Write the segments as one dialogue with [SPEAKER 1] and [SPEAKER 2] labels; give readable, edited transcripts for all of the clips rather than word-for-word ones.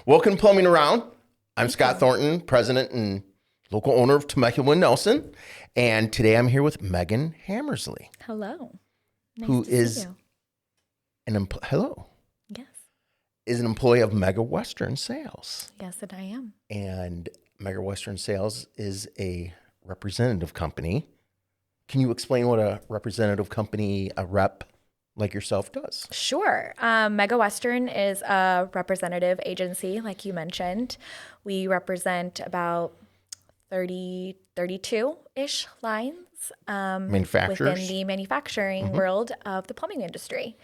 [SPEAKER 1] Welcome to Plumbing Around. I'm Scott Thornton, president and local owner of Temecula Winnelson. And today I'm here with Megan Hammersley.
[SPEAKER 2] Hello. Nice
[SPEAKER 1] who
[SPEAKER 2] to
[SPEAKER 1] is
[SPEAKER 2] see you.
[SPEAKER 1] Hello.
[SPEAKER 2] Yes.
[SPEAKER 1] Is an employee of Mega Western Sales.
[SPEAKER 2] Yes, that I am.
[SPEAKER 1] And Mega Western Sales is a representative company. Can you explain what a representative company, a rep like yourself, does?
[SPEAKER 2] Sure. Mega Western is a representative agency, like you mentioned. We represent about 32-ish lines
[SPEAKER 1] Manufacturers?
[SPEAKER 2] within the manufacturing world of the plumbing industry.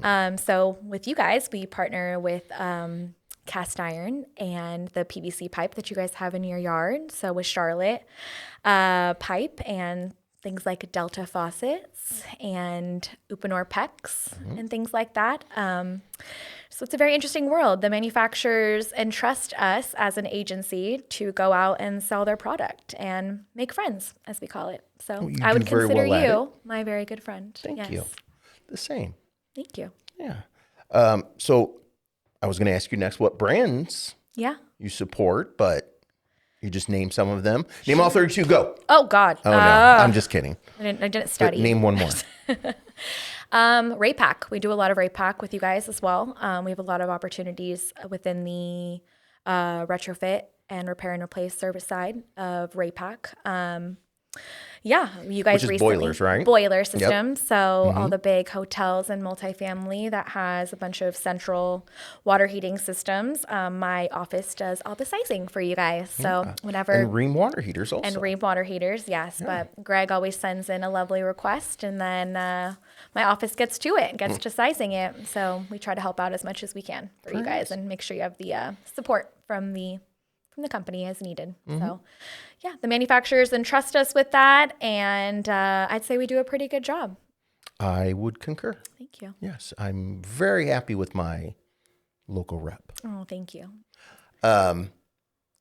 [SPEAKER 2] So with you guys, we partner with cast iron and the PVC pipe that you guys have in your yard. So with Charlotte pipe and things like Delta faucets and Uponor PEX and things like that. So it's a very interesting world. The manufacturers entrust us as an agency to go out and sell their product and make friends, as we call it. So I would consider you my very good friend.
[SPEAKER 1] Thank you. The same.
[SPEAKER 2] Thank you.
[SPEAKER 1] Yeah. So I was going to ask you next what brands you support, but you just name some of them. Name all 32. Go.
[SPEAKER 2] Oh, God.
[SPEAKER 1] Oh, no. I'm just kidding.
[SPEAKER 2] I didn't study.
[SPEAKER 1] But name one more.
[SPEAKER 2] Raypak. We do a lot of Raypak with you guys as well. We have a lot of opportunities within the retrofit and repair and replace service side of Raypak. You guys
[SPEAKER 1] Which is
[SPEAKER 2] recently
[SPEAKER 1] boilers, right?
[SPEAKER 2] Boiler systems. Yep. So all the big hotels and multifamily that has a bunch of central water heating systems. My office does all the sizing for you guys. So whenever
[SPEAKER 1] and Rheem water heaters also.
[SPEAKER 2] And Rheem water heaters, yes. Yeah. But Greg always sends in a lovely request, and then my office gets to it, gets to sizing it. So we try to help out as much as we can for you guys and make sure you have the support from the company as needed. So the manufacturers entrust us with that, and I'd say we do a pretty good job.
[SPEAKER 1] I would concur.
[SPEAKER 2] Thank you.
[SPEAKER 1] Yes, I'm very happy with my local rep.
[SPEAKER 2] Oh, thank you.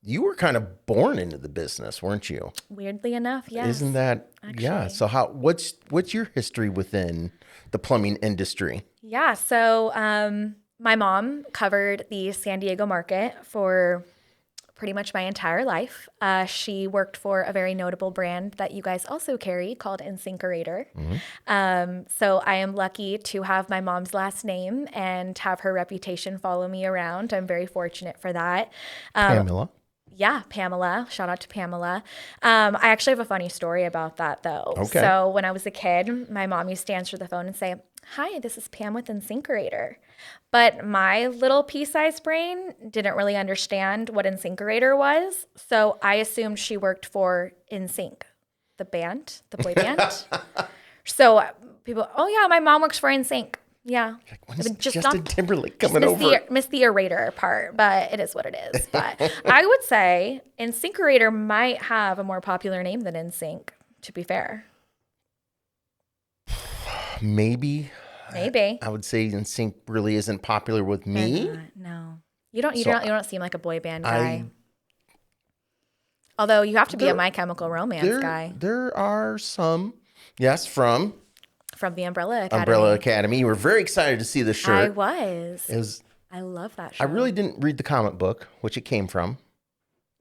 [SPEAKER 1] You were kind of born into the business, weren't you?
[SPEAKER 2] Weirdly enough, yes.
[SPEAKER 1] Isn't that? Actually. Yeah. So what's your history within the plumbing industry?
[SPEAKER 2] Yeah. So my mom covered the San Diego market for pretty much my entire life. She worked for a very notable brand that you guys also carry called Insinkerator. So I am lucky to have my mom's last name and have her reputation follow me around. I'm very fortunate for that.
[SPEAKER 1] Pamela.
[SPEAKER 2] Yeah, Pamela. Shout out to Pamela. I actually have a funny story about that, though.
[SPEAKER 1] Okay.
[SPEAKER 2] So when I was a kid, my mom used to answer the phone and say, "Hi, this is Pam with Insinkerator." But my little pea-sized brain didn't really understand what Insinkerator was, so I assumed she worked for NSYNC, the band, the boy band. So people, oh yeah, my mom works for NSYNC. Yeah.
[SPEAKER 1] Like, when is Justin Timberlake coming over?
[SPEAKER 2] Missed the orator part, but it is what it is. But I would say Insinkerator might have a more popular name than NSYNC, to be fair.
[SPEAKER 1] Maybe. I would say NSYNC really isn't popular with me.
[SPEAKER 2] No. You don't seem like a boy band guy. Although you have to be a My Chemical Romance guy.
[SPEAKER 1] There are some, yes, from
[SPEAKER 2] the Umbrella Academy.
[SPEAKER 1] You were very excited to see the shirt.
[SPEAKER 2] I was. I love that show.
[SPEAKER 1] I really didn't read the comic book, which it came from.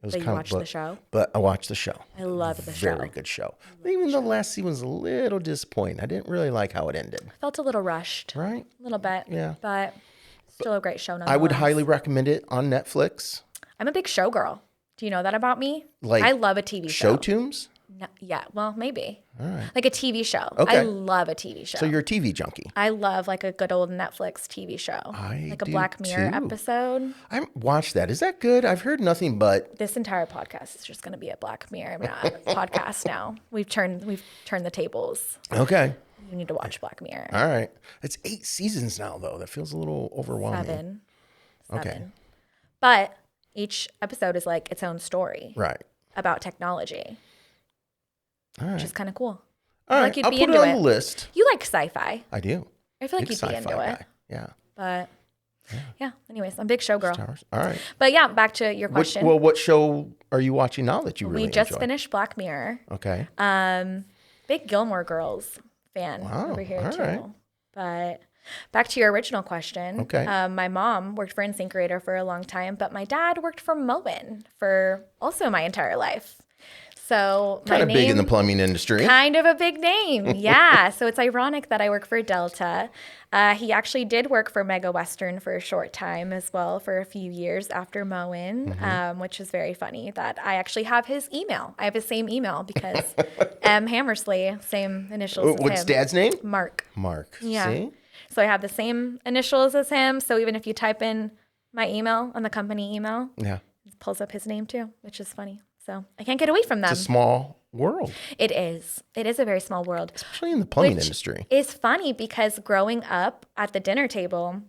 [SPEAKER 1] It was
[SPEAKER 2] but you watched the show?
[SPEAKER 1] But I watched the show.
[SPEAKER 2] I loved the show.
[SPEAKER 1] Very good show. Even the last season was a little disappointing. I didn't really like how it ended.
[SPEAKER 2] I felt a little rushed.
[SPEAKER 1] Right?
[SPEAKER 2] A little bit.
[SPEAKER 1] Yeah.
[SPEAKER 2] But still a great show nonetheless.
[SPEAKER 1] I would highly recommend it on Netflix.
[SPEAKER 2] I'm a big show girl. Do you know that about me? I love a TV show.
[SPEAKER 1] Show tunes?
[SPEAKER 2] No, yeah, well, maybe.
[SPEAKER 1] All right.
[SPEAKER 2] Like a TV show.
[SPEAKER 1] Okay.
[SPEAKER 2] I love a TV show.
[SPEAKER 1] So you're a TV junkie.
[SPEAKER 2] I love like a good old Netflix TV show. Like a Black Mirror episode.
[SPEAKER 1] I watched that. Is that good? I've heard nothing but...
[SPEAKER 2] This entire podcast is just going to be a Black Mirror podcast now. We've turned the tables.
[SPEAKER 1] Okay.
[SPEAKER 2] You need to watch Black Mirror.
[SPEAKER 1] All right. It's 8 seasons now, though. That feels a little overwhelming.
[SPEAKER 2] 7.
[SPEAKER 1] Okay.
[SPEAKER 2] But each episode is like its own story.
[SPEAKER 1] Right.
[SPEAKER 2] About technology.
[SPEAKER 1] All right.
[SPEAKER 2] Which is kind of cool.
[SPEAKER 1] All right. I'll put it on the list.
[SPEAKER 2] You like sci-fi.
[SPEAKER 1] I do.
[SPEAKER 2] I feel like you'd be into it.
[SPEAKER 1] Yeah.
[SPEAKER 2] But yeah. Anyways, I'm a big show girl.
[SPEAKER 1] All right.
[SPEAKER 2] But yeah, back to your question.
[SPEAKER 1] What show are you watching now that you really enjoy?
[SPEAKER 2] We just finished Black Mirror.
[SPEAKER 1] Okay.
[SPEAKER 2] Big Gilmore Girls fan over here too.
[SPEAKER 1] Right.
[SPEAKER 2] But Back to your original question.
[SPEAKER 1] Okay.
[SPEAKER 2] My mom worked for InSinkerator for a long time, but my dad worked for Moen for also my entire life. So
[SPEAKER 1] Kind of big in the plumbing industry.
[SPEAKER 2] Kind of a big name. Yeah. So it's ironic that I work for Delta. He actually did work for Mega Western for a short time as well, for a few years after Moen, which is very funny that I actually have his email. I have his same email because M. Hammersley, same initials as
[SPEAKER 1] What's
[SPEAKER 2] him.
[SPEAKER 1] Dad's name?
[SPEAKER 2] Mark.
[SPEAKER 1] Yeah. See?
[SPEAKER 2] So I have the same initials as him. So even if you type in my email on the company email, it pulls up his name too, which is funny. So I can't get away from them.
[SPEAKER 1] It's a small world.
[SPEAKER 2] It is. It is a very small world.
[SPEAKER 1] Especially in the plumbing industry.
[SPEAKER 2] It's funny because growing up at the dinner table,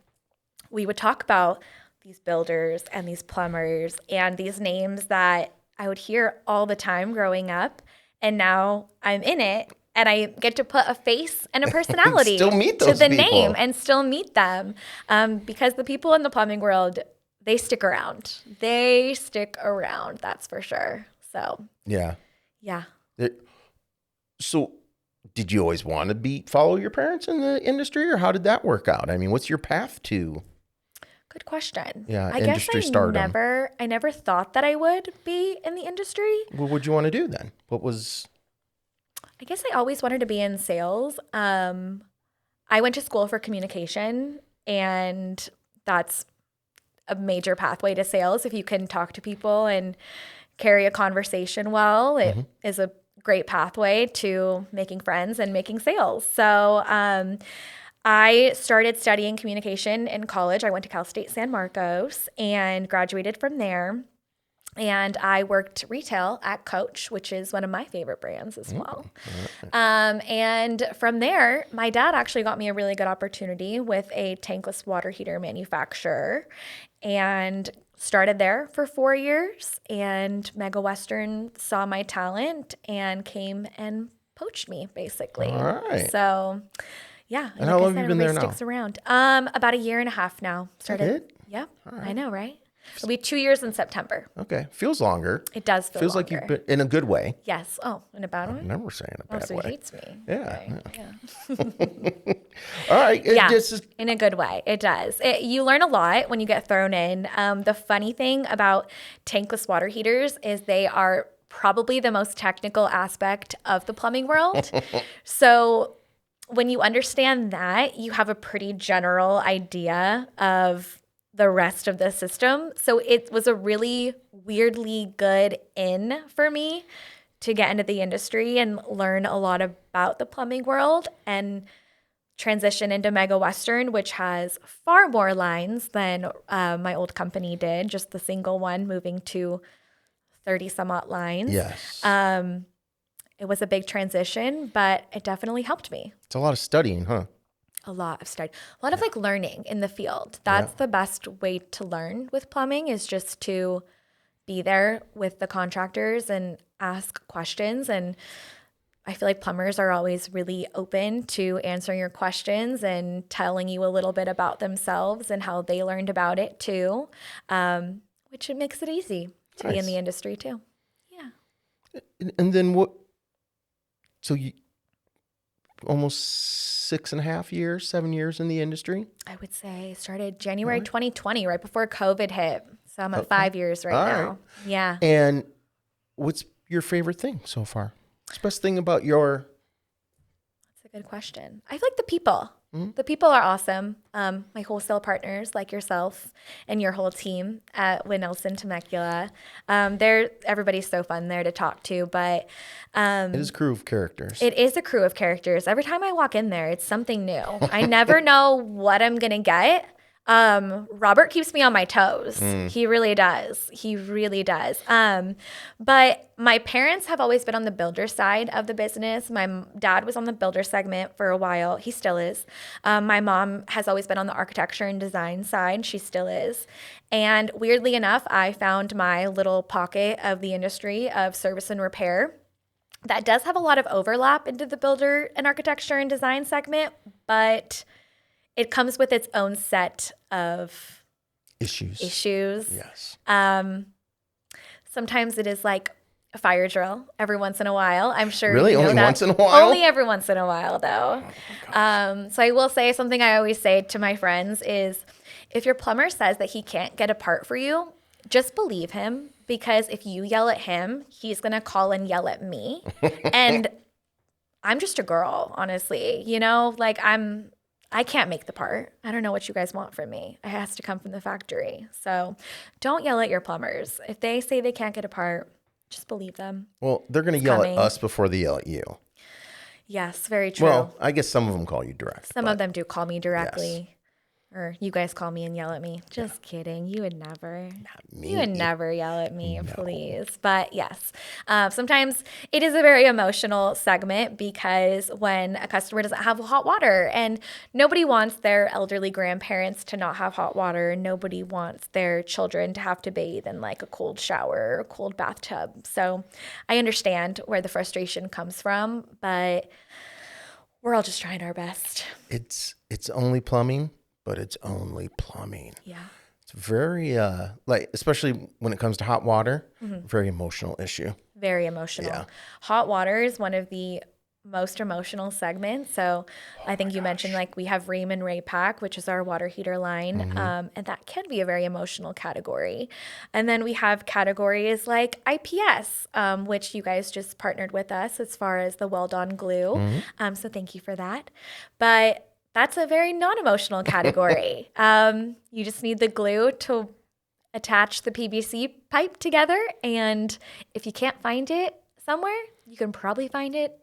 [SPEAKER 2] we would talk about these builders and these plumbers and these names that I would hear all the time growing up. And now I'm in it and I get to put a face and a personality
[SPEAKER 1] still meet
[SPEAKER 2] to
[SPEAKER 1] those
[SPEAKER 2] the
[SPEAKER 1] people.
[SPEAKER 2] name and still meet them. Because the people in the plumbing world, they stick around. They stick around, that's for sure. So,
[SPEAKER 1] yeah.
[SPEAKER 2] Yeah.
[SPEAKER 1] So, did you always want to follow your parents in the industry, or how did that work out? I mean, what's your path to?
[SPEAKER 2] Good question.
[SPEAKER 1] Yeah,
[SPEAKER 2] I guess I never thought that I would be in the industry.
[SPEAKER 1] What would you want to do then? What was?
[SPEAKER 2] I guess I always wanted to be in sales. I went to school for communication, and that's a major pathway to sales. If you can talk to people and carry a conversation well, it is a great pathway to making friends and making sales. So I started studying communication in college. I went to Cal State San Marcos and graduated from there. And I worked retail at Coach, which is one of my favorite brands as well. And from there, my dad actually got me a really good opportunity with a tankless water heater manufacturer and started there for 4 years. And Mega Western saw my talent and came and poached me, basically.
[SPEAKER 1] All right.
[SPEAKER 2] So, yeah.
[SPEAKER 1] And how long have you been there now?
[SPEAKER 2] Sticks around. About 1.5 years now.
[SPEAKER 1] Started.
[SPEAKER 2] Yep.
[SPEAKER 1] Right.
[SPEAKER 2] I know, right? It'll be 2 years in September.
[SPEAKER 1] Okay. Feels longer.
[SPEAKER 2] It does feel
[SPEAKER 1] Feels
[SPEAKER 2] longer.
[SPEAKER 1] like you've been in a good way.
[SPEAKER 2] Yes. Oh, in a bad way?
[SPEAKER 1] I'm never saying a bad
[SPEAKER 2] so
[SPEAKER 1] way.
[SPEAKER 2] he hates me.
[SPEAKER 1] Yeah.
[SPEAKER 2] Okay.
[SPEAKER 1] All right.
[SPEAKER 2] In a good way. It does. You learn a lot when you get thrown in. The funny thing about tankless water heaters is they are probably the most technical aspect of the plumbing world. So when you understand that, you have a pretty general idea of the rest of the system. So it was a really weirdly good in for me to get into the industry and learn a lot about the plumbing world and transition into Mega Western, which has far more lines than my old company did, just the single one, moving to 30 some odd lines.
[SPEAKER 1] Yes.
[SPEAKER 2] It was a big transition, but it definitely helped me.
[SPEAKER 1] It's a lot of studying, huh?
[SPEAKER 2] A lot of study, a lot of like learning in the field. That's the best way to learn with plumbing, is just to be there with the contractors and ask questions. And I feel like plumbers are always really open to answering your questions and telling you a little bit about themselves and how they learned about it too, which it makes it easy to be in the industry too. Yeah.
[SPEAKER 1] And then what? So you almost 6.5 years, 7 years in the industry?
[SPEAKER 2] I would say started January 2020, right before COVID hit. So I'm at 5 years now.
[SPEAKER 1] Right.
[SPEAKER 2] Yeah.
[SPEAKER 1] And what's your favorite thing so far? What's the best thing about your...
[SPEAKER 2] That's a good question. I like the people. Mm-hmm. The people are awesome. My wholesale partners like yourself and your whole team at Winnelson, Temecula. Everybody's so fun there to talk to, but
[SPEAKER 1] it is a crew of characters.
[SPEAKER 2] It is a crew of characters. Every time I walk in there, it's something new. I never know what I'm going to get. Robert keeps me on my toes. He really does. He really does. But my parents have always been on the builder side of the business. My dad was on the builder segment for a while. He still is. My mom has always been on the architecture and design side. She still is. And weirdly enough, I found my little pocket of the industry of service and repair that does have a lot of overlap into the builder and architecture and design segment, but it comes with its own set of issues.
[SPEAKER 1] Yes.
[SPEAKER 2] Sometimes it is like a fire drill every once in a while. I'm sure.
[SPEAKER 1] Really?
[SPEAKER 2] You know
[SPEAKER 1] Only
[SPEAKER 2] that.
[SPEAKER 1] once in a while?
[SPEAKER 2] Only every once in a while, though. So I will say something I always say to my friends is, if your plumber says that he can't get a part for you, just believe him, because if you yell at him, he's going to call and yell at me. And I'm just a girl, honestly. You know, like I can't make the part. I don't know what you guys want from me. It has to come from the factory. So don't yell at your plumbers. If they say they can't get a part, just believe them.
[SPEAKER 1] Well, they're going to yell at us before they yell at you.
[SPEAKER 2] Yes, very true.
[SPEAKER 1] Well, I guess some of them call you direct.
[SPEAKER 2] Some of them do call me directly.
[SPEAKER 1] Yes.
[SPEAKER 2] Or you guys call me and yell at me. Just kidding. You would never.
[SPEAKER 1] Not me.
[SPEAKER 2] You would never yell at me, please. But yes, sometimes it is a very emotional segment, because when a customer doesn't have hot water, and nobody wants their elderly grandparents to not have hot water. Nobody wants their children to have to bathe in like a cold shower or a cold bathtub. So I understand where the frustration comes from, but we're all just trying our best.
[SPEAKER 1] It's only plumbing, but it's only plumbing.
[SPEAKER 2] Yeah.
[SPEAKER 1] It's very, especially when it comes to hot water, very emotional issue.
[SPEAKER 2] Very emotional.
[SPEAKER 1] Yeah.
[SPEAKER 2] Hot water is one of the most emotional segments. So I think you mentioned, like, we have Rheem and Raypak, which is our water heater line. And that can be a very emotional category. And then we have categories like IPS, which you guys just partnered with us as far as the well-done glue. So thank you for that. But that's a very non-emotional category. You just need the glue to attach the PVC pipe together. And if you can't find it somewhere, you can probably find it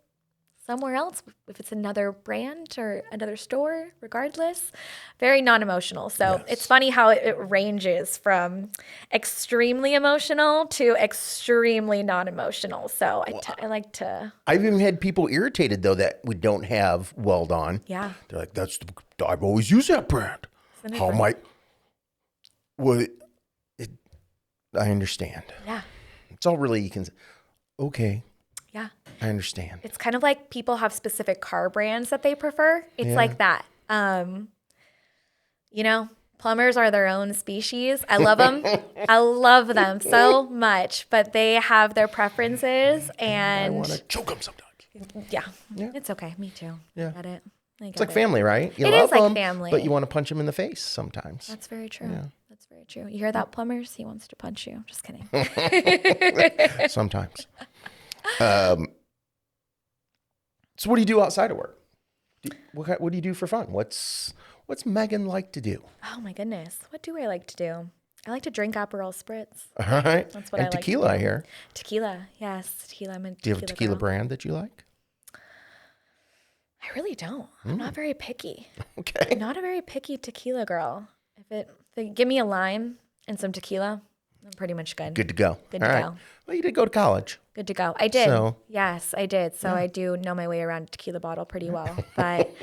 [SPEAKER 2] somewhere else, if it's another brand or another store, regardless. Very non-emotional. So It's funny how it ranges from extremely emotional to extremely non-emotional. So I like to...
[SPEAKER 1] I've even had people irritated, though, that we don't have Weld On.
[SPEAKER 2] Yeah.
[SPEAKER 1] They're like, I've always used that brand. How am I... Well, I understand.
[SPEAKER 2] Yeah.
[SPEAKER 1] It's all really, you can... Okay.
[SPEAKER 2] Yeah.
[SPEAKER 1] I understand.
[SPEAKER 2] It's kind of like people have specific car brands that they prefer. It's like that. You know, plumbers are their own species. I love them. I love them so much, but they have their preferences, and
[SPEAKER 1] I want to choke them sometimes.
[SPEAKER 2] Yeah, it's okay. Me too.
[SPEAKER 1] Yeah.
[SPEAKER 2] Got it.
[SPEAKER 1] It's like family, right? You
[SPEAKER 2] It
[SPEAKER 1] love
[SPEAKER 2] is like
[SPEAKER 1] them,
[SPEAKER 2] family.
[SPEAKER 1] but you want to punch them in the face sometimes.
[SPEAKER 2] That's very true. Yeah. That's very true. You hear that, plumbers? He wants to punch you. Just kidding.
[SPEAKER 1] Sometimes. So what do you do outside of work? What do you do for fun? What's Megan like to do?
[SPEAKER 2] Oh my goodness. What do I like to do? I like to drink Aperol Spritz.
[SPEAKER 1] All right.
[SPEAKER 2] That's what
[SPEAKER 1] and
[SPEAKER 2] I like
[SPEAKER 1] tequila,
[SPEAKER 2] to do.
[SPEAKER 1] I hear.
[SPEAKER 2] Tequila. Yes. Tequila. I'm a tequila.
[SPEAKER 1] Do you have a tequila
[SPEAKER 2] girl.
[SPEAKER 1] brand that you like?
[SPEAKER 2] I really don't. I'm not very picky.
[SPEAKER 1] Okay.
[SPEAKER 2] I'm not a very picky tequila girl. If they give me a lime and some tequila, I'm pretty much good.
[SPEAKER 1] Good to go.
[SPEAKER 2] Good
[SPEAKER 1] All
[SPEAKER 2] to
[SPEAKER 1] right.
[SPEAKER 2] go.
[SPEAKER 1] Well, you did go to college.
[SPEAKER 2] Good to go. I did.
[SPEAKER 1] So-
[SPEAKER 2] Yes, I did. So I do know my way around a tequila bottle pretty well. But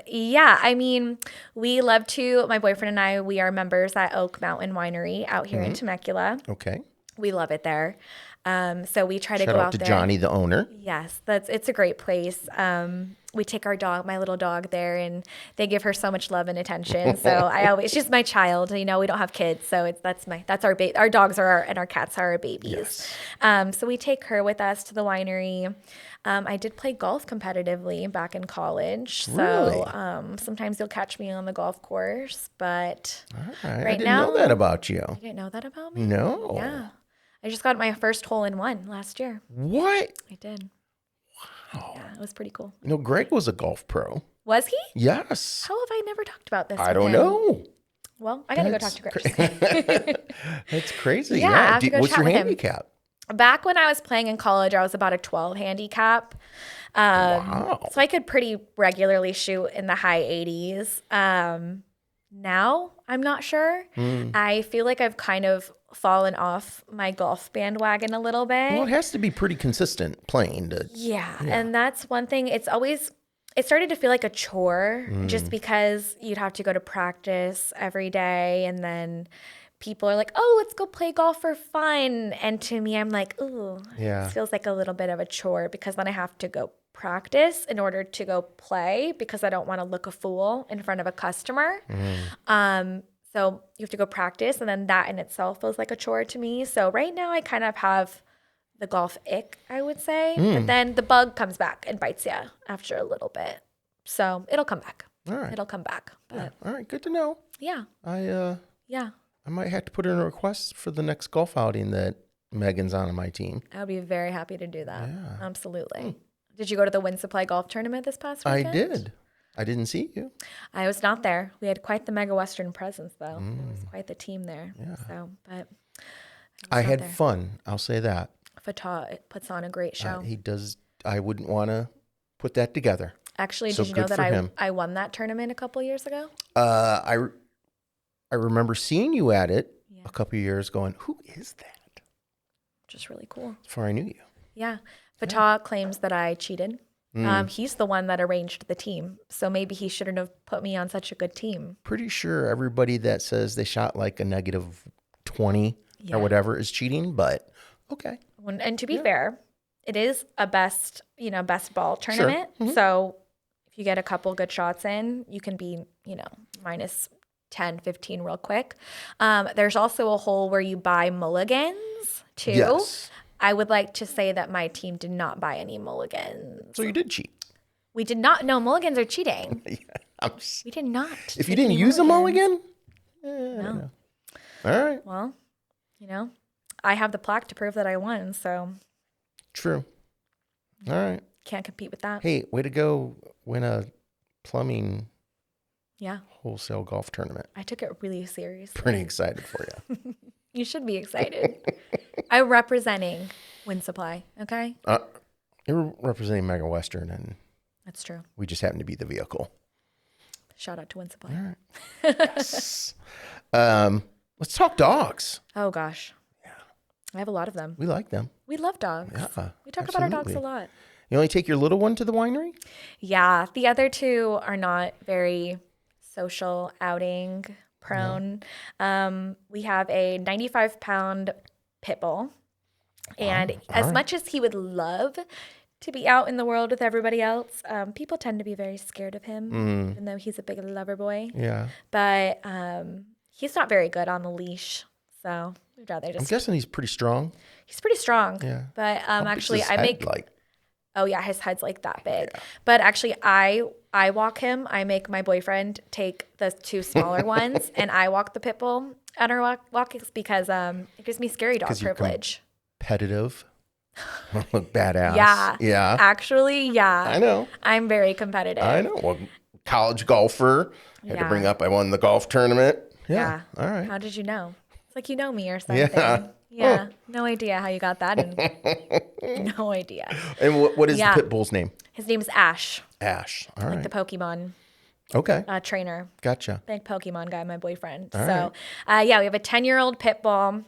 [SPEAKER 2] yeah, I mean, we love to, my boyfriend and I, we are members at Oak Mountain Winery out here in Temecula.
[SPEAKER 1] Okay.
[SPEAKER 2] We love it there. So we try to
[SPEAKER 1] Shout
[SPEAKER 2] go
[SPEAKER 1] out
[SPEAKER 2] out
[SPEAKER 1] to
[SPEAKER 2] there.
[SPEAKER 1] Johnny, the owner.
[SPEAKER 2] Yes, it's a great place. We take our dog, my little dog, there, and they give her so much love and attention. So she's my child. You know, we don't have kids, so that's our our dogs and our cats are our babies.
[SPEAKER 1] Yes.
[SPEAKER 2] So we take her with us to the winery. I did play golf competitively back in college,
[SPEAKER 1] Really?
[SPEAKER 2] so sometimes you'll catch me on the golf course. But
[SPEAKER 1] All right.
[SPEAKER 2] right
[SPEAKER 1] I didn't
[SPEAKER 2] now,
[SPEAKER 1] know that about you.
[SPEAKER 2] you didn't know that about me?
[SPEAKER 1] No.
[SPEAKER 2] Yeah, I just got my first hole-in-one last year.
[SPEAKER 1] What?
[SPEAKER 2] I did.
[SPEAKER 1] Wow.
[SPEAKER 2] Yeah, it was pretty cool.
[SPEAKER 1] You know, Greg was a golf pro.
[SPEAKER 2] Was he?
[SPEAKER 1] Yes.
[SPEAKER 2] How have I never talked about this?
[SPEAKER 1] I
[SPEAKER 2] with
[SPEAKER 1] don't
[SPEAKER 2] him?
[SPEAKER 1] know.
[SPEAKER 2] Well, I gotta go talk to Greg.
[SPEAKER 1] That's crazy.
[SPEAKER 2] Yeah, I have to go
[SPEAKER 1] What's
[SPEAKER 2] chat
[SPEAKER 1] your
[SPEAKER 2] with him.
[SPEAKER 1] handicap?
[SPEAKER 2] Back when I was playing in college, I was about a 12 handicap.
[SPEAKER 1] Wow.
[SPEAKER 2] So I could pretty regularly shoot in the high 80s. Now, I'm not sure. I feel like I've kind of fallen off my golf bandwagon a little bit.
[SPEAKER 1] Well, it has to be pretty consistent playing to.
[SPEAKER 2] Yeah, and that's one thing. It started to feel like a chore just because you'd have to go to practice every day, and then people are like, oh, let's go play golf for fun. And to me, I'm like, ooh,
[SPEAKER 1] Yeah.
[SPEAKER 2] this feels like a little bit of a chore because then I have to go practice in order to go play because I don't want to look a fool in front of a customer. So you have to go practice, and then that in itself feels like a chore to me. So right now I kind of have the golf ick, I would say. But then the bug comes back and bites you after a little bit. So it'll come back.
[SPEAKER 1] All right.
[SPEAKER 2] It'll come back. But
[SPEAKER 1] All right. Good to know.
[SPEAKER 2] yeah.
[SPEAKER 1] I might have to put in a request for the next golf outing that Megan's on my team.
[SPEAKER 2] I would be very happy to do that. Yeah. Absolutely. Did you go to the Wind Supply Golf Tournament this past weekend?
[SPEAKER 1] I did. I didn't see you.
[SPEAKER 2] I was not there. We had quite the Mega Western presence, though. It was quite the team there.
[SPEAKER 1] Yeah.
[SPEAKER 2] So, but
[SPEAKER 1] I had fun. I'll say that.
[SPEAKER 2] Fatah puts on a great show.
[SPEAKER 1] He does. I wouldn't want to put that together.
[SPEAKER 2] Actually, did you know that I won that tournament a couple years ago?
[SPEAKER 1] I remember seeing you at it a couple of years going, who is that?
[SPEAKER 2] Just really cool.
[SPEAKER 1] Before I knew you.
[SPEAKER 2] Yeah. Fatah claims that I cheated. He's the one that arranged the team. So maybe he shouldn't have put me on such a good team.
[SPEAKER 1] Pretty sure everybody that says they shot like a negative 20 or whatever is cheating, but okay.
[SPEAKER 2] And to be fair, it is a best ball tournament. Sure. So if you get a couple good shots in, you can be, minus 10, 15 real quick. There's also a hole where you buy mulligans too.
[SPEAKER 1] Yes.
[SPEAKER 2] I would like to say that my team did not buy any mulligans.
[SPEAKER 1] So you did cheat.
[SPEAKER 2] We did not. No, mulligans are cheating. We did not.
[SPEAKER 1] If you didn't use a mulligan?
[SPEAKER 2] No.
[SPEAKER 1] All right.
[SPEAKER 2] Well, I have the plaque to prove that I won, so.
[SPEAKER 1] True. All right.
[SPEAKER 2] Can't compete with that.
[SPEAKER 1] Hey, way to go win a plumbing wholesale golf tournament.
[SPEAKER 2] I took it really seriously.
[SPEAKER 1] Pretty excited for you.
[SPEAKER 2] You should be excited. I'm representing Wind Supply, okay?
[SPEAKER 1] You're representing Mega Western, and
[SPEAKER 2] that's true.
[SPEAKER 1] We just happen to be the vehicle.
[SPEAKER 2] Shout out to Wind Supply.
[SPEAKER 1] All right. Yes. Let's talk dogs.
[SPEAKER 2] Oh, gosh. Yeah. I have a lot of them.
[SPEAKER 1] We like them.
[SPEAKER 2] We love dogs.
[SPEAKER 1] Yeah,
[SPEAKER 2] we talk about our dogs a lot.
[SPEAKER 1] You only take your little one to the winery?
[SPEAKER 2] Yeah. The other two are not very social outing prone. No. We have a 95-pound pit bull. And as much as he would love to be out in the world with everybody else, people tend to be very scared of him, even though he's a big lover boy.
[SPEAKER 1] Yeah.
[SPEAKER 2] But he's not very good on the leash. So we'd rather just...
[SPEAKER 1] I'm guessing he's pretty strong.
[SPEAKER 2] He's pretty strong.
[SPEAKER 1] Yeah.
[SPEAKER 2] But actually,
[SPEAKER 1] I make...
[SPEAKER 2] Oh, yeah, his head's like that big. Yeah. But actually, I walk him. I make my boyfriend take the two smaller ones, and I walk the pit bull at our walks because it gives me scary dog privilege.
[SPEAKER 1] Competitive. Look badass.
[SPEAKER 2] Yeah.
[SPEAKER 1] Yeah.
[SPEAKER 2] Actually, yeah.
[SPEAKER 1] I know.
[SPEAKER 2] I'm very competitive.
[SPEAKER 1] I know. Well, college golfer. Had to bring up, I won the golf tournament. Yeah. All right.
[SPEAKER 2] How did you know? It's like you know me or something. Yeah. No idea how you got that. And no idea.
[SPEAKER 1] And what is the pit bull's name?
[SPEAKER 2] His name's Ash.
[SPEAKER 1] Ash. All right.
[SPEAKER 2] Like the Pokemon.
[SPEAKER 1] Okay.
[SPEAKER 2] Trainer.
[SPEAKER 1] Gotcha.
[SPEAKER 2] Big Pokemon guy, my boyfriend.
[SPEAKER 1] All
[SPEAKER 2] so, we have a 10-year-old pit bull,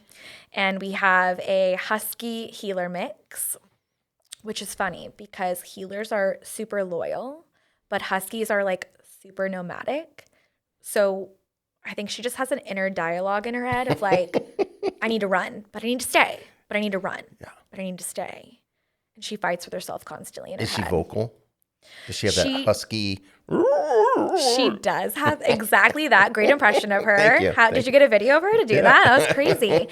[SPEAKER 2] and we have a husky healer mix, which is funny because healers are super loyal, but huskies are like super nomadic. So I think she just has an inner dialogue in her head of like, I need to run, but I need to stay, but I need to run, but I need to stay. And she fights with herself constantly in her head.
[SPEAKER 1] Is she vocal? Does she have that husky?
[SPEAKER 2] She does have exactly that. Great impression of her.
[SPEAKER 1] Thank you.
[SPEAKER 2] Did you get a video of her to do that? That was crazy.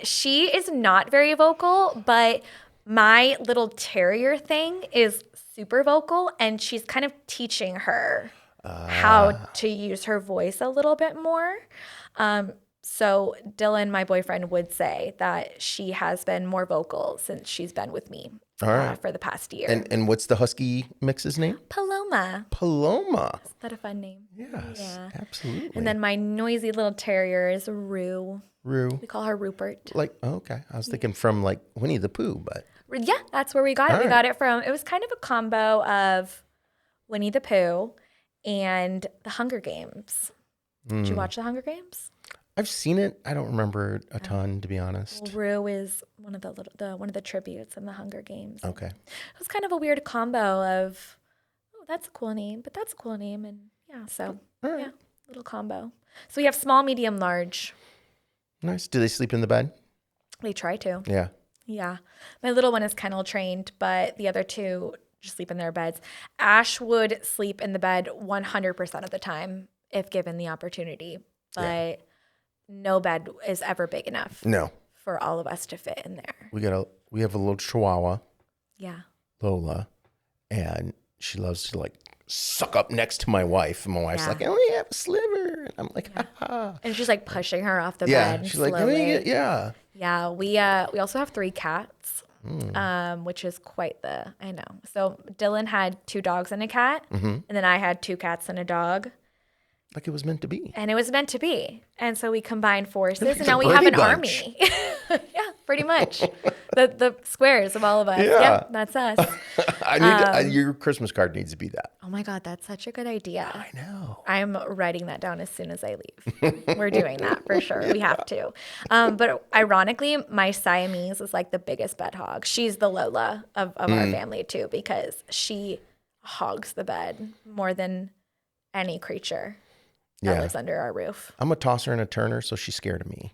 [SPEAKER 2] She is not very vocal, but my little terrier thing is super vocal, and she's kind of teaching her how to use her voice a little bit more. So Dylan, my boyfriend, would say that she has been more vocal since she's been with me for the past year.
[SPEAKER 1] And what's the husky mix's name?
[SPEAKER 2] Paloma.
[SPEAKER 1] Paloma.
[SPEAKER 2] Is that a fun name?
[SPEAKER 1] Yes,
[SPEAKER 2] yeah.
[SPEAKER 1] Absolutely.
[SPEAKER 2] And then my noisy little terrier is Rue.
[SPEAKER 1] Rue.
[SPEAKER 2] We call her Rupert.
[SPEAKER 1] Okay. I was thinking from like Winnie the Pooh, but.
[SPEAKER 2] Yeah, that's where we got it. We got it from, it was kind of a combo of Winnie the Pooh and the Hunger Games. Did you watch the Hunger Games?
[SPEAKER 1] I've seen it. I don't remember a ton, to be honest.
[SPEAKER 2] Rue is one of the tributes in the Hunger Games.
[SPEAKER 1] Okay.
[SPEAKER 2] It was kind of a weird combo of, oh, that's a cool name, but that's a cool name, and little combo. So we have small, medium, large.
[SPEAKER 1] Nice. Do they sleep in the bed?
[SPEAKER 2] They try to.
[SPEAKER 1] Yeah.
[SPEAKER 2] Yeah. My little one is kennel trained, but the other two just sleep in their beds. Ash would sleep in the bed 100% of the time if given the opportunity, but no bed is ever big enough for all of us to fit in there.
[SPEAKER 1] We have a little Chihuahua,
[SPEAKER 2] Yeah.
[SPEAKER 1] Lola, and she loves to like suck up next to my wife. And my wife's
[SPEAKER 2] Yeah.
[SPEAKER 1] like, I only have a sliver. And I'm like, ha.
[SPEAKER 2] And she's like pushing her off the
[SPEAKER 1] Yeah.
[SPEAKER 2] bed.
[SPEAKER 1] She's
[SPEAKER 2] slowly.
[SPEAKER 1] like, let me get, yeah.
[SPEAKER 2] Yeah. We also have 3 cats, which is quite I know. So Dylan had 2 dogs and a cat, and then I had 2 cats and a dog.
[SPEAKER 1] Like it was meant to be.
[SPEAKER 2] And it was meant to be. And so we combined forces,
[SPEAKER 1] Like
[SPEAKER 2] and
[SPEAKER 1] the
[SPEAKER 2] now we have
[SPEAKER 1] Brady
[SPEAKER 2] an
[SPEAKER 1] Bunch.
[SPEAKER 2] army. Yeah, pretty much. The squares of all of us.
[SPEAKER 1] Yeah.
[SPEAKER 2] Yep, that's us.
[SPEAKER 1] I need your Christmas card needs to be that.
[SPEAKER 2] Oh my God, that's such a good idea.
[SPEAKER 1] I know.
[SPEAKER 2] I'm writing that down as soon as I leave. We're doing that for sure. We have to. But ironically, my Siamese is like the biggest bed hog. She's the Lola of our family too, because she hogs the bed more than any creature that lives under our roof.
[SPEAKER 1] I'm a tosser and a turner, so she's scared of me.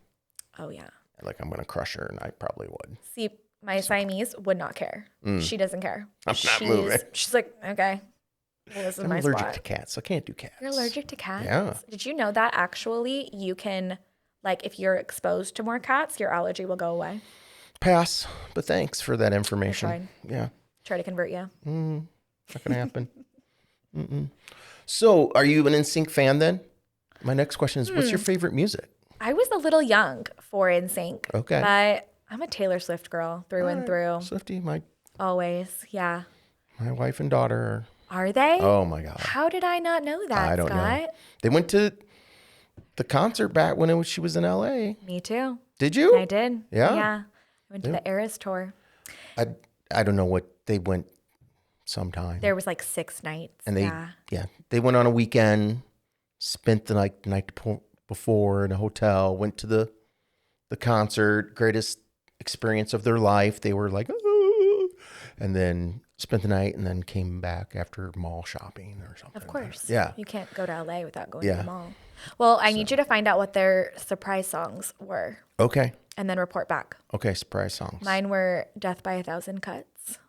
[SPEAKER 2] Oh yeah.
[SPEAKER 1] Like I'm going to crush her, and I probably would.
[SPEAKER 2] See, my Siamese would not care. She doesn't care.
[SPEAKER 1] I'm not moving.
[SPEAKER 2] She's like, okay, well, this is
[SPEAKER 1] I'm
[SPEAKER 2] my
[SPEAKER 1] allergic
[SPEAKER 2] spot.
[SPEAKER 1] to cats, so I can't do cats.
[SPEAKER 2] You're allergic to cats?
[SPEAKER 1] Yeah.
[SPEAKER 2] Did you know that actually you can, like, if you're exposed to more cats, your allergy will go away?
[SPEAKER 1] Pass, but thanks for that information.
[SPEAKER 2] tried.
[SPEAKER 1] Yeah.
[SPEAKER 2] Try to convert you.
[SPEAKER 1] Not going to happen. So, are you an NSYNC fan then? My next question is, what's your favorite music?
[SPEAKER 2] I was a little young for NSYNC.
[SPEAKER 1] Okay.
[SPEAKER 2] But I'm a Taylor Swift girl through and through.
[SPEAKER 1] Swiftie, my
[SPEAKER 2] Always. Yeah.
[SPEAKER 1] wife and daughter
[SPEAKER 2] Are they?
[SPEAKER 1] Oh my God.
[SPEAKER 2] How did I not know that,
[SPEAKER 1] I don't
[SPEAKER 2] Scott?
[SPEAKER 1] know. They went to the concert back when she was in LA.
[SPEAKER 2] Me too.
[SPEAKER 1] Did you?
[SPEAKER 2] I did.
[SPEAKER 1] Yeah?
[SPEAKER 2] Yeah. I went to the Eras tour.
[SPEAKER 1] I don't know what they went sometime.
[SPEAKER 2] There was like 6 nights.
[SPEAKER 1] And they went on a weekend, spent the night before in a hotel, went to the concert, greatest experience of their life. They were like, oh, and then spent the night and then came back after mall shopping or something.
[SPEAKER 2] Of course.
[SPEAKER 1] Yeah.
[SPEAKER 2] You can't go to LA without going to the mall. Well, I need you to find out what their surprise songs were
[SPEAKER 1] Okay.
[SPEAKER 2] and then report back.
[SPEAKER 1] Okay. Surprise songs.
[SPEAKER 2] Mine were Death by a Thousand Cuts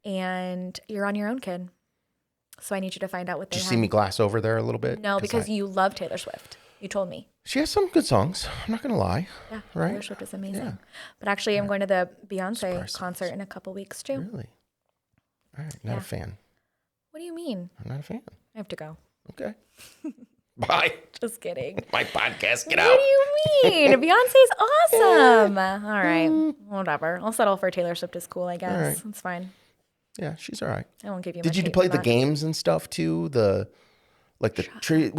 [SPEAKER 2] and You're on Your Own, Kid. So I need you to find out what they
[SPEAKER 1] Did you
[SPEAKER 2] had.
[SPEAKER 1] see me glass over there a little bit?
[SPEAKER 2] No, because you love Taylor Swift. You told me.
[SPEAKER 1] She has some good songs. I'm not going to lie.
[SPEAKER 2] Yeah,
[SPEAKER 1] Right?
[SPEAKER 2] Taylor Swift is amazing.
[SPEAKER 1] Yeah.
[SPEAKER 2] But actually, I'm going to the Beyonce
[SPEAKER 1] Surprise
[SPEAKER 2] concert in a couple weeks too.
[SPEAKER 1] Really? All right. Not a fan.
[SPEAKER 2] What do you mean?
[SPEAKER 1] I'm not a fan.
[SPEAKER 2] I have to go.
[SPEAKER 1] Okay. Bye.
[SPEAKER 2] Just kidding.
[SPEAKER 1] My podcast. Get
[SPEAKER 2] What
[SPEAKER 1] out.
[SPEAKER 2] do you mean? Beyonce's awesome. All right. Whatever. I'll settle for Taylor Swift is cool, I guess.
[SPEAKER 1] right.
[SPEAKER 2] It's fine.
[SPEAKER 1] Yeah, she's all right.
[SPEAKER 2] I won't give you
[SPEAKER 1] Did
[SPEAKER 2] much
[SPEAKER 1] you
[SPEAKER 2] hate
[SPEAKER 1] play
[SPEAKER 2] for
[SPEAKER 1] the
[SPEAKER 2] that.
[SPEAKER 1] games and stuff too? The tree.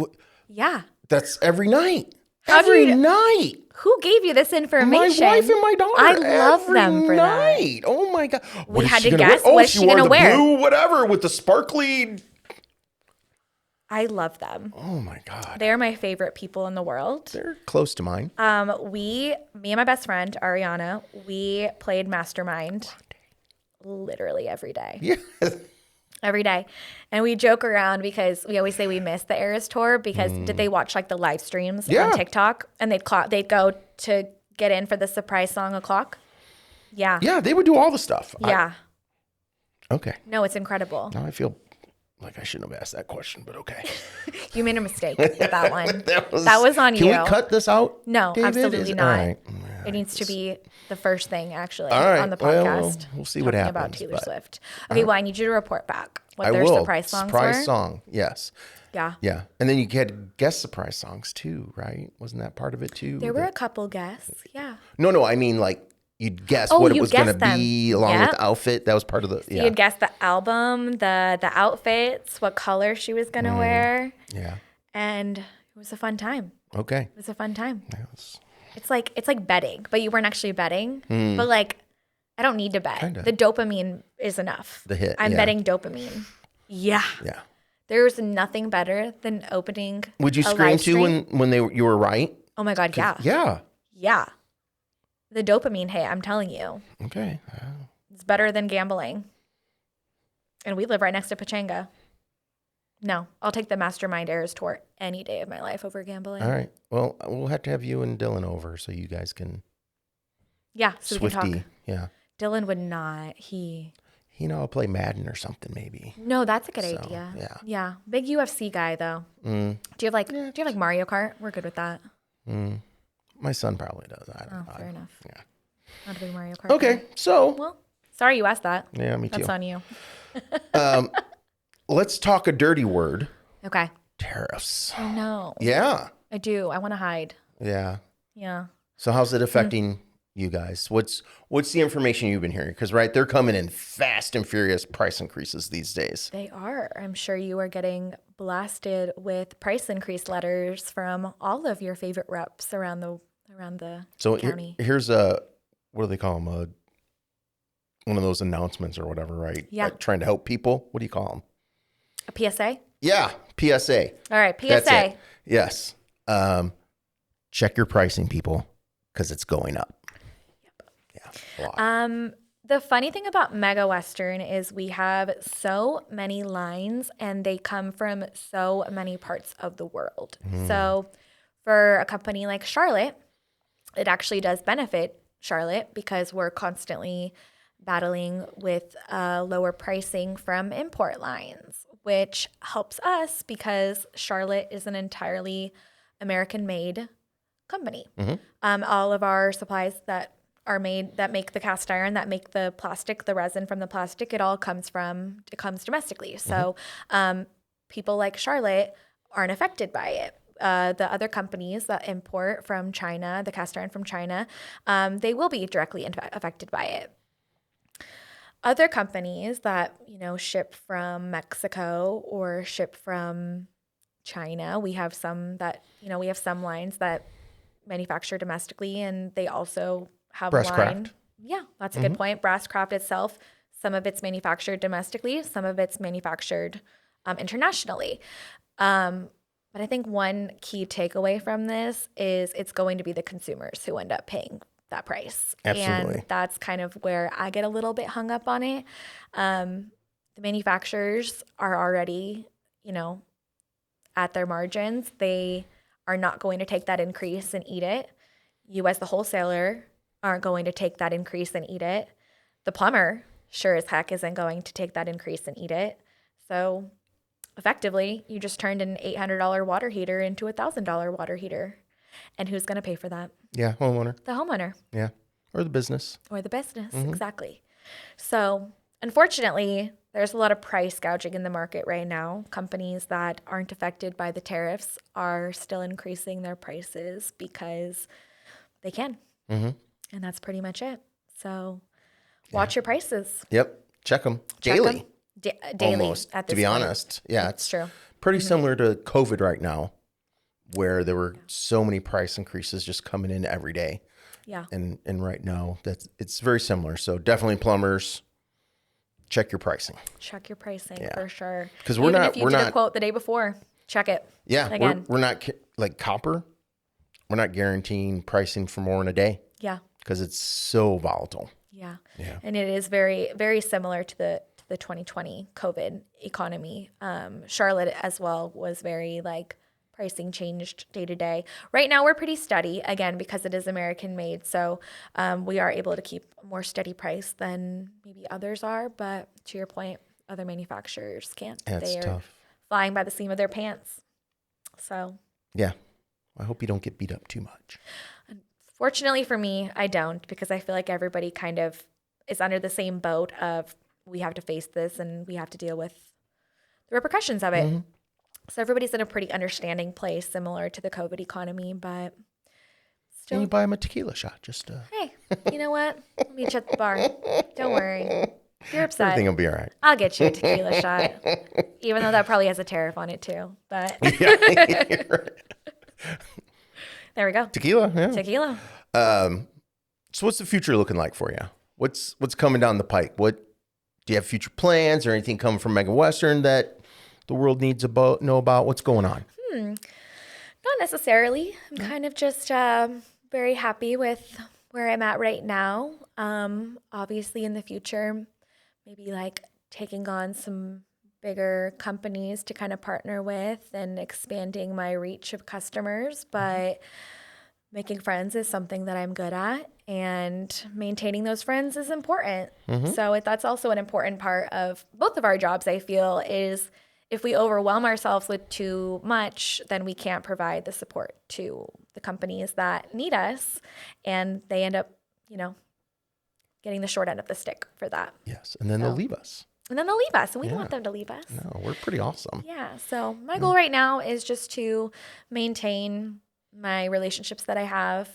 [SPEAKER 2] Yeah.
[SPEAKER 1] That's every night.
[SPEAKER 2] How do
[SPEAKER 1] Every
[SPEAKER 2] you-
[SPEAKER 1] night.
[SPEAKER 2] Who gave you this
[SPEAKER 1] My
[SPEAKER 2] information?
[SPEAKER 1] wife and my daughter.
[SPEAKER 2] I love
[SPEAKER 1] every
[SPEAKER 2] them for
[SPEAKER 1] night. Oh my God. What is
[SPEAKER 2] had
[SPEAKER 1] she
[SPEAKER 2] to
[SPEAKER 1] gonna
[SPEAKER 2] guess.
[SPEAKER 1] wear?
[SPEAKER 2] What
[SPEAKER 1] Oh,
[SPEAKER 2] is
[SPEAKER 1] she
[SPEAKER 2] she
[SPEAKER 1] wore
[SPEAKER 2] gonna
[SPEAKER 1] the
[SPEAKER 2] wear?
[SPEAKER 1] blue whatever with the sparkly.
[SPEAKER 2] I love them.
[SPEAKER 1] Oh my God.
[SPEAKER 2] They're my favorite people in the world.
[SPEAKER 1] They're close to mine.
[SPEAKER 2] Me and my best friend, Ariana, we played Mastermind literally every day.
[SPEAKER 1] Yeah.
[SPEAKER 2] Every day. And we joke around because we always say we missed the Eras tour because did they watch like the live streams
[SPEAKER 1] Yeah.
[SPEAKER 2] on TikTok and they'd go to get in for the surprise song o'clock? Yeah.
[SPEAKER 1] Yeah, they would do all the stuff.
[SPEAKER 2] Yeah.
[SPEAKER 1] Okay.
[SPEAKER 2] No, it's incredible.
[SPEAKER 1] Now I feel like I shouldn't have asked that question, but okay.
[SPEAKER 2] You made a mistake with that one.
[SPEAKER 1] That
[SPEAKER 2] was on
[SPEAKER 1] Can
[SPEAKER 2] you.
[SPEAKER 1] we cut this out?
[SPEAKER 2] No,
[SPEAKER 1] David?
[SPEAKER 2] absolutely not.
[SPEAKER 1] All right.
[SPEAKER 2] It needs to be the first thing, actually,
[SPEAKER 1] All right.
[SPEAKER 2] on the
[SPEAKER 1] Well,
[SPEAKER 2] podcast.
[SPEAKER 1] we'll see what
[SPEAKER 2] talking about
[SPEAKER 1] happens,
[SPEAKER 2] Taylor
[SPEAKER 1] but-
[SPEAKER 2] Swift. Okay, well, I need you to report back what
[SPEAKER 1] I
[SPEAKER 2] their
[SPEAKER 1] will.
[SPEAKER 2] surprise songs
[SPEAKER 1] Surprise
[SPEAKER 2] were.
[SPEAKER 1] song. Yes.
[SPEAKER 2] Yeah.
[SPEAKER 1] Yeah. And then you had guest surprise songs too, right? Wasn't that part of it too?
[SPEAKER 2] There were a couple guests. Yeah.
[SPEAKER 1] No, I mean like you'd guess
[SPEAKER 2] Oh,
[SPEAKER 1] what it
[SPEAKER 2] you
[SPEAKER 1] was going to
[SPEAKER 2] guessed them.
[SPEAKER 1] be along
[SPEAKER 2] Yeah.
[SPEAKER 1] with the outfit. That was part of the, yeah.
[SPEAKER 2] You'd guess the album, the outfits, what color she was going to wear.
[SPEAKER 1] Yeah.
[SPEAKER 2] And it was a fun time.
[SPEAKER 1] Okay.
[SPEAKER 2] It was a fun time.
[SPEAKER 1] Yes.
[SPEAKER 2] It's like betting, but you weren't actually betting. But like, I don't need to bet.
[SPEAKER 1] Kinda.
[SPEAKER 2] The dopamine is enough.
[SPEAKER 1] The hit,
[SPEAKER 2] I'm
[SPEAKER 1] yeah.
[SPEAKER 2] betting dopamine. Yeah.
[SPEAKER 1] Yeah.
[SPEAKER 2] There's nothing better than opening.
[SPEAKER 1] Would you
[SPEAKER 2] a
[SPEAKER 1] scream
[SPEAKER 2] live
[SPEAKER 1] too
[SPEAKER 2] stream.
[SPEAKER 1] when you were right?
[SPEAKER 2] Oh my God, yeah.
[SPEAKER 1] Yeah.
[SPEAKER 2] Yeah. The dopamine hit, I'm telling you.
[SPEAKER 1] Okay.
[SPEAKER 2] It's better than gambling. And we live right next to Pachanga. No, I'll take the Mastermind Eras tour any day of my life over gambling.
[SPEAKER 1] All right. Well, we'll have to have you and Dylan over so you guys can
[SPEAKER 2] Yeah, so we can
[SPEAKER 1] Swiftie.
[SPEAKER 2] talk.
[SPEAKER 1] Yeah.
[SPEAKER 2] Dylan would not.
[SPEAKER 1] I'll play Madden or something maybe.
[SPEAKER 2] No, that's a good
[SPEAKER 1] So,
[SPEAKER 2] idea.
[SPEAKER 1] yeah.
[SPEAKER 2] Yeah. Big UFC guy though. Do you have like Mario Kart? We're good with that.
[SPEAKER 1] My son probably does. I don't know.
[SPEAKER 2] Fair enough.
[SPEAKER 1] Yeah.
[SPEAKER 2] Not a big Mario Kart.
[SPEAKER 1] Okay, so
[SPEAKER 2] Well, sorry you asked that.
[SPEAKER 1] yeah, me too.
[SPEAKER 2] That's on you.
[SPEAKER 1] Let's talk a dirty word.
[SPEAKER 2] Okay.
[SPEAKER 1] Tariffs.
[SPEAKER 2] I know.
[SPEAKER 1] Yeah.
[SPEAKER 2] I do. I want to hide.
[SPEAKER 1] Yeah.
[SPEAKER 2] Yeah.
[SPEAKER 1] So how's it affecting you guys? What's the information you've been hearing? Because they're coming in fast and furious price increases these days.
[SPEAKER 2] They are. I'm sure you are getting blasted with price increase letters from all of your favorite reps around the county.
[SPEAKER 1] Here's what do they call them? One of those announcements or whatever, right?
[SPEAKER 2] Yeah.
[SPEAKER 1] Like trying to help people. What do you call them?
[SPEAKER 2] A PSA?
[SPEAKER 1] Yeah, PSA.
[SPEAKER 2] All right, PSA.
[SPEAKER 1] That's it. Yes. Check your pricing, people, because it's going up. Yep. Yeah. A lot.
[SPEAKER 2] The funny thing about Mega Western is we have so many lines and they come from so many parts of the world. So for a company like Charlotte, it actually does benefit Charlotte because we're constantly battling with lower pricing from import lines, which helps us because Charlotte is an entirely American-made company. All of our supplies that are made, that make the cast iron, that make the plastic, the resin from the plastic, it all comes domestically. So people like Charlotte aren't affected by it. The other companies that import from China, the cast iron from China, they will be directly affected by it. Other companies that, ship from Mexico or ship from China, we have some that, we have some lines that manufacture domestically and they also have a line.
[SPEAKER 1] Brasscraft.
[SPEAKER 2] Yeah, that's a good point. Brasscraft itself, some of it's manufactured domestically, some of it's manufactured internationally. But I think one key takeaway from this is it's going to be the consumers who end up paying that price.
[SPEAKER 1] Absolutely.
[SPEAKER 2] And that's kind of where I get a little bit hung up on it. The manufacturers are already, at their margins. They are not going to take that increase and eat it. You as the wholesaler aren't going to take that increase and eat it. The plumber sure as heck isn't going to take that increase and eat it. So effectively, you just turned an $800 water heater into a $1,000 water heater. And who's going to pay for that?
[SPEAKER 1] Yeah, homeowner.
[SPEAKER 2] The homeowner.
[SPEAKER 1] Yeah, or the business.
[SPEAKER 2] Or the business, exactly. So unfortunately, there's a lot of price gouging in the market right now. Companies that aren't affected by the tariffs are still increasing their prices because they can. And that's pretty much it. So watch your prices.
[SPEAKER 1] Yep, check them daily.
[SPEAKER 2] Daily,
[SPEAKER 1] almost,
[SPEAKER 2] at this
[SPEAKER 1] to be
[SPEAKER 2] point.
[SPEAKER 1] honest. Yeah,
[SPEAKER 2] It's true.
[SPEAKER 1] pretty similar to COVID right now, where there were so many price increases just coming in every day.
[SPEAKER 2] Yeah.
[SPEAKER 1] And right now, it's very similar. So definitely plumbers, check your pricing.
[SPEAKER 2] Check your pricing
[SPEAKER 1] Yeah.
[SPEAKER 2] for sure.
[SPEAKER 1] 'Cause
[SPEAKER 2] Even if you did a quote the day before, check it.
[SPEAKER 1] Yeah,
[SPEAKER 2] Again.
[SPEAKER 1] we're not like copper. We're not guaranteeing pricing for more in a day
[SPEAKER 2] Yeah.
[SPEAKER 1] because it's so volatile.
[SPEAKER 2] Yeah.
[SPEAKER 1] Yeah.
[SPEAKER 2] And it is very, very similar to the 2020 COVID economy. Charlotte as well was very pricing changed day to day. Right now we're pretty steady again because it is American made. So we are able to keep a more steady price than maybe others are. But to your point, other manufacturers can't.
[SPEAKER 1] That's
[SPEAKER 2] They are
[SPEAKER 1] tough.
[SPEAKER 2] flying by the seam of their pants. So
[SPEAKER 1] Yeah. I hope you don't get beat up too much.
[SPEAKER 2] fortunately for me, I don't, because I feel like everybody kind of is under the same boat of we have to face this and we have to deal with the repercussions of it. So everybody's in a pretty understanding place, similar to the COVID economy, but
[SPEAKER 1] Can
[SPEAKER 2] still,
[SPEAKER 1] you buy him a tequila shot?
[SPEAKER 2] hey, you know what? Let me check the bar. Don't worry. If you're upset,
[SPEAKER 1] Everything will be all right.
[SPEAKER 2] I'll get you a tequila shot, even though that probably has a tariff on it too. But
[SPEAKER 1] Yeah, you're right.
[SPEAKER 2] there we go.
[SPEAKER 1] Tequila, yeah.
[SPEAKER 2] Tequila.
[SPEAKER 1] So what's the future looking like for you? What's coming down the pike? What do you have future plans or anything coming from Mega Western that the world needs to know about? What's going on?
[SPEAKER 2] Not necessarily. I'm kind of just very happy with where I'm at right now. Obviously, in the future, maybe taking on some bigger companies to kind of partner with and expanding my reach of customers. But making friends is something that I'm good at, and maintaining those friends is important. So that's also an important part of both of our jobs, I feel, is if we overwhelm ourselves with too much, then we can't provide the support to the companies that need us, and they end up, getting the short end of the stick for that.
[SPEAKER 1] Yes. And then they'll leave us.
[SPEAKER 2] And then they'll leave us, and we don't want them to leave us.
[SPEAKER 1] No, we're pretty awesome.
[SPEAKER 2] Yeah. So my goal right now is just to maintain my relationships that I have,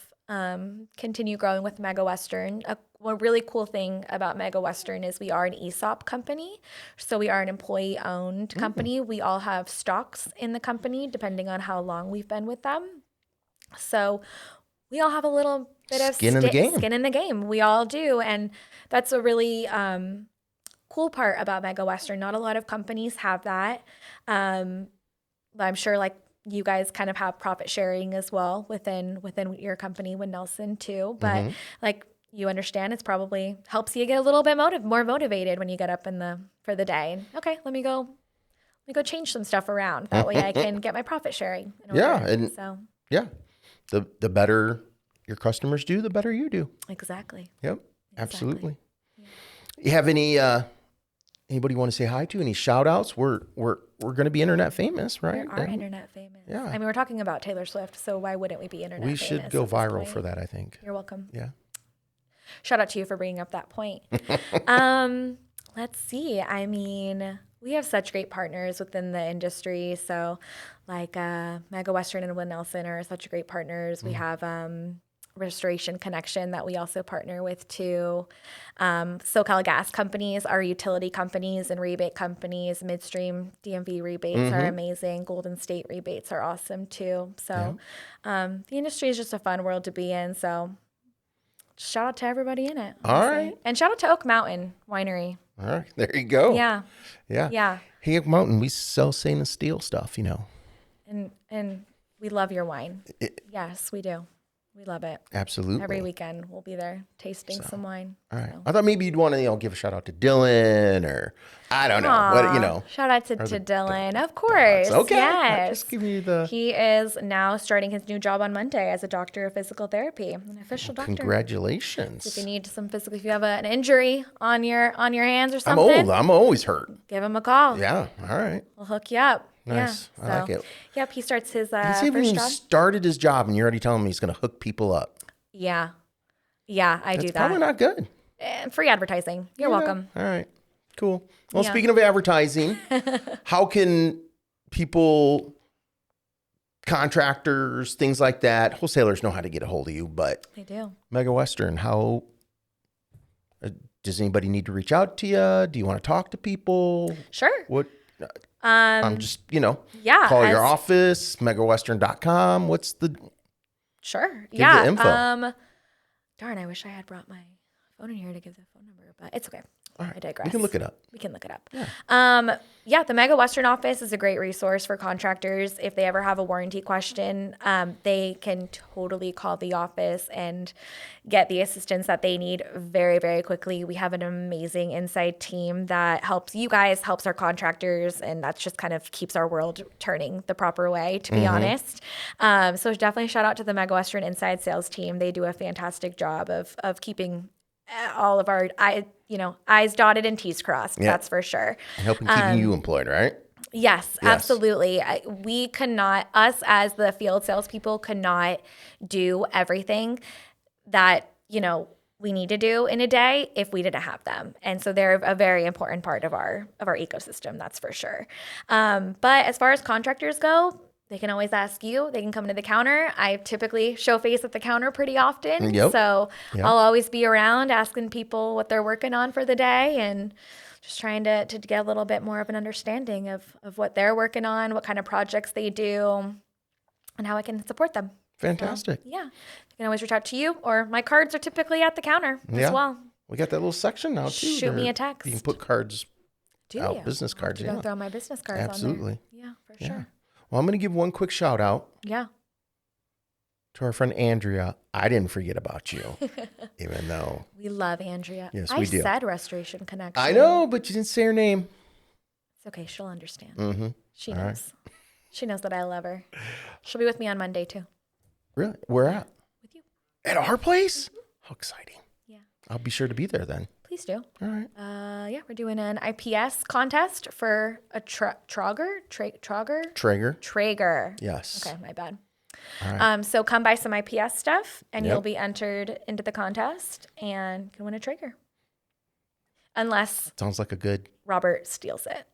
[SPEAKER 2] continue growing with Mega Western. One really cool thing about Mega Western is we are an ESOP company. So we are an employee-owned company. We all have stocks in the company, depending on how long we've been with them. So we all have a little bit of
[SPEAKER 1] skin in the game.
[SPEAKER 2] We all do. And that's a really cool part about Mega Western. Not a lot of companies have that. I'm sure like you guys kind of have profit sharing as well within your company, Winnelson too. But like you understand, it's probably helps you get a little bit more motivated when you get up for the day. And, okay, let me go change some stuff around. That way I can get my profit sharing.
[SPEAKER 1] The better your customers do, the better you do.
[SPEAKER 2] Exactly.
[SPEAKER 1] Yep. Absolutely. Yeah. You have anybody you want to say hi to? Any shout outs? We're going to be internet famous, right?
[SPEAKER 2] We are internet famous.
[SPEAKER 1] Yeah.
[SPEAKER 2] I mean, we're talking about Taylor Swift, so why wouldn't we be internet famous?
[SPEAKER 1] We should go viral for that, I think.
[SPEAKER 2] You're welcome.
[SPEAKER 1] Yeah.
[SPEAKER 2] Shout out to you for bringing up that point. Let's see. I mean, we have such great partners within the industry. So like Mega Western and Winnelson are such great partners. We have Restoration Connection that we also partner with too. SoCal Gas companies, our utility companies and rebate companies, midstream DMV rebates are amazing. Golden State rebates are awesome too. So the industry is just a fun world to be in. So shout out to everybody in it.
[SPEAKER 1] Honestly. All right.
[SPEAKER 2] And shout out to Oak Mountain Winery.
[SPEAKER 1] All right. There you go.
[SPEAKER 2] Yeah.
[SPEAKER 1] Hey, Oak Mountain, we sell stainless steel stuff,
[SPEAKER 2] And we love your wine. Yes, we do. We love it.
[SPEAKER 1] Absolutely.
[SPEAKER 2] Every weekend we'll be there tasting some wine.
[SPEAKER 1] All right. I thought maybe you'd want to, give a shout out to Dylan or I don't know.
[SPEAKER 2] Shout out to Dylan. Of course.
[SPEAKER 1] Okay.
[SPEAKER 2] Yes.
[SPEAKER 1] Just give you the...
[SPEAKER 2] He is now starting his new job on Monday as a doctor of physical therapy, an official doctor.
[SPEAKER 1] Congratulations.
[SPEAKER 2] So if you need if you have an injury on your hands or something.
[SPEAKER 1] I'm old. I'm always hurt.
[SPEAKER 2] Give him a call.
[SPEAKER 1] Yeah. All right.
[SPEAKER 2] We'll hook you up.
[SPEAKER 1] Nice.
[SPEAKER 2] Yeah,
[SPEAKER 1] I like it.
[SPEAKER 2] Yep, he starts his
[SPEAKER 1] He's
[SPEAKER 2] first
[SPEAKER 1] even
[SPEAKER 2] job.
[SPEAKER 1] started his job, and you're already telling me he's going to hook people up.
[SPEAKER 2] Yeah, I do that.
[SPEAKER 1] Probably not good.
[SPEAKER 2] Free advertising. You're welcome.
[SPEAKER 1] All right. Cool. Well, speaking of advertising, how can people, contractors, things like that, wholesalers know how to get a hold of you, but
[SPEAKER 2] they do.
[SPEAKER 1] Mega Western, how does anybody need to reach out to you? Do you want to talk to people?
[SPEAKER 2] Sure.
[SPEAKER 1] What? I'm just, call your office, megawestern.com. What's the...
[SPEAKER 2] Sure.
[SPEAKER 1] Give the info.
[SPEAKER 2] Darn, I wish I had brought my phone in here to give the phone number, but it's okay.
[SPEAKER 1] All right.
[SPEAKER 2] I digress.
[SPEAKER 1] We can look it up.
[SPEAKER 2] Yeah. The Mega Western office is a great resource for contractors. If they ever have a warranty question, they can totally call the office and get the assistance that they need very, very quickly. We have an amazing inside team that helps you guys, helps our contractors, and that's just kind of keeps our world turning the proper way, to be honest. So definitely shout out to the Mega Western inside sales team. They do a fantastic job of keeping all of our I's dotted and T's crossed. Yeah. That's for sure.
[SPEAKER 1] And helping keeping you employed, right?
[SPEAKER 2] Yes, absolutely. We cannot, us as the field salespeople, cannot do everything that, we need to do in a day if we didn't have them. And so they're a very important part of our ecosystem, that's for sure. But as far as contractors go, they can always ask you. They can come to the counter. I typically show face at the counter pretty often. So I'll always be around asking people what they're working on for the day and just trying to get a little bit more of an understanding of what they're working on, what kind of projects they do, and how I can support them.
[SPEAKER 1] Fantastic.
[SPEAKER 2] So, you can always reach out to you, or my cards are typically at the counter as well.
[SPEAKER 1] We got that little section now, too.
[SPEAKER 2] Shoot me a text.
[SPEAKER 1] You can put cards out, business cards.
[SPEAKER 2] Don't throw my business cards
[SPEAKER 1] Absolutely.
[SPEAKER 2] on there. Yeah, for sure.
[SPEAKER 1] Well, I'm going to give one quick shout out.
[SPEAKER 2] Yeah.
[SPEAKER 1] To our friend Andrea. I didn't forget about you, even though.
[SPEAKER 2] We love Andrea.
[SPEAKER 1] Yes, we do.
[SPEAKER 2] I said Restoration Connection.
[SPEAKER 1] I know, but you didn't say her name.
[SPEAKER 2] It's okay. She'll understand.
[SPEAKER 1] Mm-hmm.
[SPEAKER 2] She knows. Right. She knows that I love her. She'll be with me on Monday, too.
[SPEAKER 1] Really? Where at?
[SPEAKER 2] With you.
[SPEAKER 1] At our place? Mm-hmm. How exciting.
[SPEAKER 2] Yeah.
[SPEAKER 1] I'll be sure to be there then.
[SPEAKER 2] Please do.
[SPEAKER 1] All right.
[SPEAKER 2] We're doing an IPS contest for a Traeger.
[SPEAKER 1] Traeger.
[SPEAKER 2] Traeger.
[SPEAKER 1] Yes.
[SPEAKER 2] Okay, my bad.
[SPEAKER 1] All right.
[SPEAKER 2] So come buy some IPS stuff, and
[SPEAKER 1] Yep.
[SPEAKER 2] you'll be entered into the contest and can win a Traeger. Unless
[SPEAKER 1] Sounds like a good.
[SPEAKER 2] Robert steals it.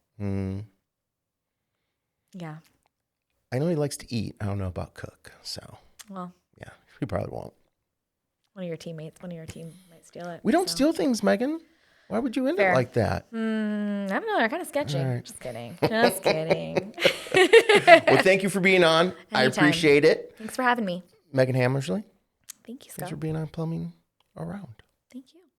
[SPEAKER 2] Yeah.
[SPEAKER 1] I know he likes to eat. I don't know about cook. So,
[SPEAKER 2] Well,
[SPEAKER 1] yeah, he probably won't.
[SPEAKER 2] one of your team might steal it.
[SPEAKER 1] We don't
[SPEAKER 2] so.
[SPEAKER 1] steal things, Megan. Why would you end
[SPEAKER 2] Fair.
[SPEAKER 1] it like that?
[SPEAKER 2] I don't know. They're kind of sketchy.
[SPEAKER 1] All right.
[SPEAKER 2] Just kidding. Just kidding.
[SPEAKER 1] Well, thank you for being on. I
[SPEAKER 2] Anytime.
[SPEAKER 1] appreciate it.
[SPEAKER 2] Thanks for having me.
[SPEAKER 1] Megan Hammersley,
[SPEAKER 2] Thank you,
[SPEAKER 1] thanks
[SPEAKER 2] Scott.
[SPEAKER 1] for being on Plumbing Around.
[SPEAKER 2] Thank you.